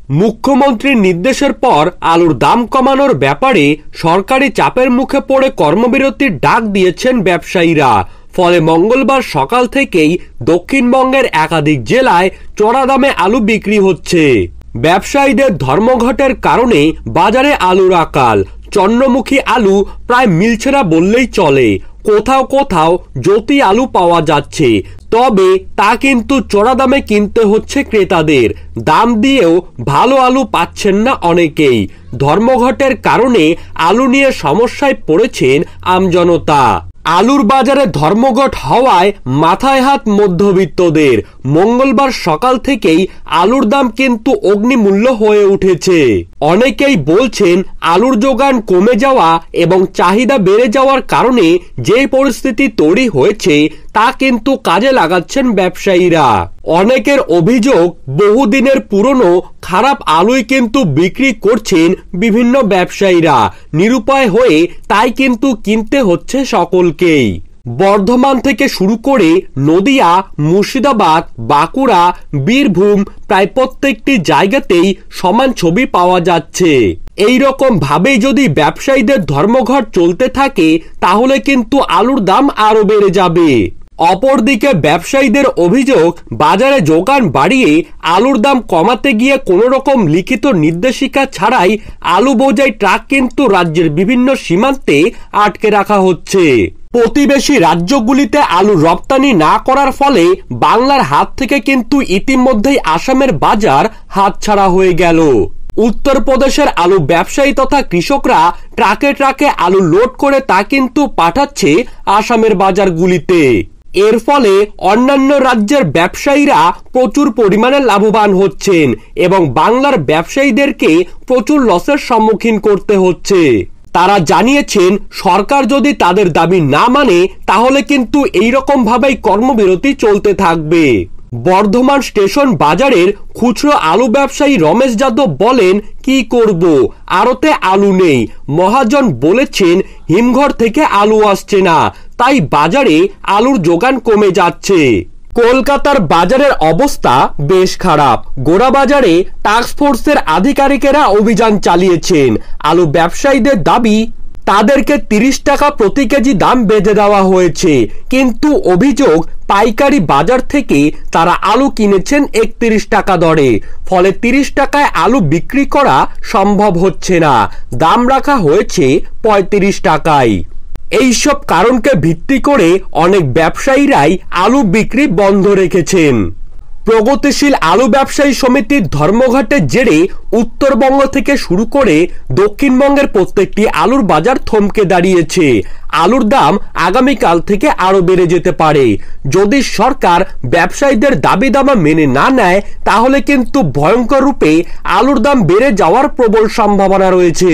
মুখ্যমন্ত্রীর নির্দেশের পর আলুর দাম কমানোর ব্যাপারে সরকারি চাপের মুখে পড়ে কর্মবিরতির ডাক দিয়েছেন ব্যবসায়ীরা। ফলে মঙ্গলবার সকাল থেকেই দক্ষিণবঙ্গের একাধিক জেলায় চড়া দামে আলু বিক্রি হচ্ছে। ব্যবসায়ীদের ধর্মঘটের কারণে বাজারে আলুর আকাল। চন্দ্রমুখী আলু প্রায় মিলছে না বললেই চলে। কোথাও কোথাও জ্যোতি আলু পাওয়া যাচ্ছে, তবে তা কিন্তু চড়া দামে কিনতে হচ্ছে ক্রেতাদের। দাম দিয়েও ভালো আলু পাচ্ছেন না অনেকেই। ধর্মঘটের কারণে আলু নিয়ে সমস্যায় পড়েছেন আমজনতা। আলুর বাজারে ধর্মঘট হওয়ায় মাথায় হাত মধ্যবিত্তদের। মঙ্গলবার সকাল থেকেই আলুর দাম কিন্তু অগ্নিমূল্য হয়ে উঠেছে। অনেকেই বলছেন আলুর যোগান কমে যাওয়া এবং চাহিদা বেড়ে যাওয়ার কারণে যে পরিস্থিতি তৈরি হয়েছে তা কিন্তু কাজে লাগাচ্ছেন ব্যবসায়ীরা। অনেকের অভিযোগ বহুদিনের পুরনো খারাপ আলুই কিন্তু বিক্রি করছেন বিভিন্ন ব্যবসায়ীরা। নিরুপায় হয়ে তাই কিন্তু কিনতে হচ্ছে সকলকেই। বর্ধমান থেকে শুরু করে নদিয়া, মুর্শিদাবাদ, বাঁকুড়া, বীরভূম প্রায় প্রত্যেকটি জায়গাতেই সমান ছবি পাওয়া যাচ্ছে। এই রকম ভাবেই যদি ব্যবসায়ীদের ধর্মঘট চলতে থাকে তাহলে কিন্তু আলুর দাম আরো বেড়ে যাবে। অপরদিকে ব্যবসায়ীদের অভিযোগ বাজারে যোগান বাড়িয়ে আলুর দাম কমাতে গিয়ে কোনো রকম লিখিত নির্দেশিকা ছাড়াই আলু বোঝাই ট্রাক কিন্তু রাজ্যের বিভিন্ন সীমান্তে আটকে রাখা হচ্ছে। প্রতিবেশী রাজ্যগুলিতে আলু রপ্তানি না করার ফলে বাংলার হাত থেকে কিন্তু ইতিমধ্যেই আসামের বাজার হাতছাড়া হয়ে গেল। উত্তরপ্রদেশের আলু ব্যবসায়ী তথা কৃষকরা ট্রাকে ট্রাকে আলু লোড করে তা কিন্তু পাঠাচ্ছে আসামের বাজারগুলিতে। এর ফলে অন্যান্য রাজ্যের ব্যবসায়ীরা প্রচুর পরিমাণে লাভবান হচ্ছেন এবং বাংলার ব্যবসায়ীদেরকে প্রচুর লসের সম্মুখীন করতে হচ্ছে। তারা জানিয়েছেন সরকার যদি তাদের দাবি না মানে তাহলে কিন্তু এইরকম ভাবেই কর্মবিরতি চলতে থাকবে। বর্ধমান স্টেশন বাজারের খুচরো আলু ব্যবসায়ী রমেশ যাদব বলেন, কি করব, আড়তে আলু নেই। মহাজন বলেছেন হিমঘর থেকে আলু আসছে না, তাই বাজারে আলুর যোগান কমে যাচ্ছে। কলকাতার বাজারের অবস্থা বেশ খারাপ। গোড়া বাজারে টাস্কফোর্সের আধিকারিকেরা অভিযান চালিয়েছেন। আলু ব্যবসায়ীদের দাবি তাদেরকে 30 টাকা প্রতি কেজি দাম বেঁধে দেওয়া হয়েছে, কিন্তু অভিযোগ পাইকারি বাজার থেকে তারা আলু কিনেছেন 31 টাকা দরে। ফলে 30 টাকায় আলু বিক্রি করা সম্ভব হচ্ছে না। দাম রাখা হয়েছে 35 টাকায়। এইসব কারণকে ভিত্তি করে অনেক ব্যবসায়ীরাই আলু বিক্রি বন্ধ রেখেছেন। প্রগতিশীল আলু ব্যবসায়ী সমিতির ধর্মঘটের জেরে উত্তরবঙ্গ থেকে শুরু করে দক্ষিণবঙ্গের প্রত্যেকটি আলুর বাজার থমকে দাঁড়িয়েছে। আলুর দাম আগামীকাল থেকে আরো বেড়ে যেতে পারে। যদি সরকার ব্যবসায়ীদের দাবি দামা মেনে না নেয় তাহলে কিন্তু ভয়ঙ্কর রূপে আলুর দাম বেড়ে যাওয়ার প্রবল সম্ভাবনা রয়েছে।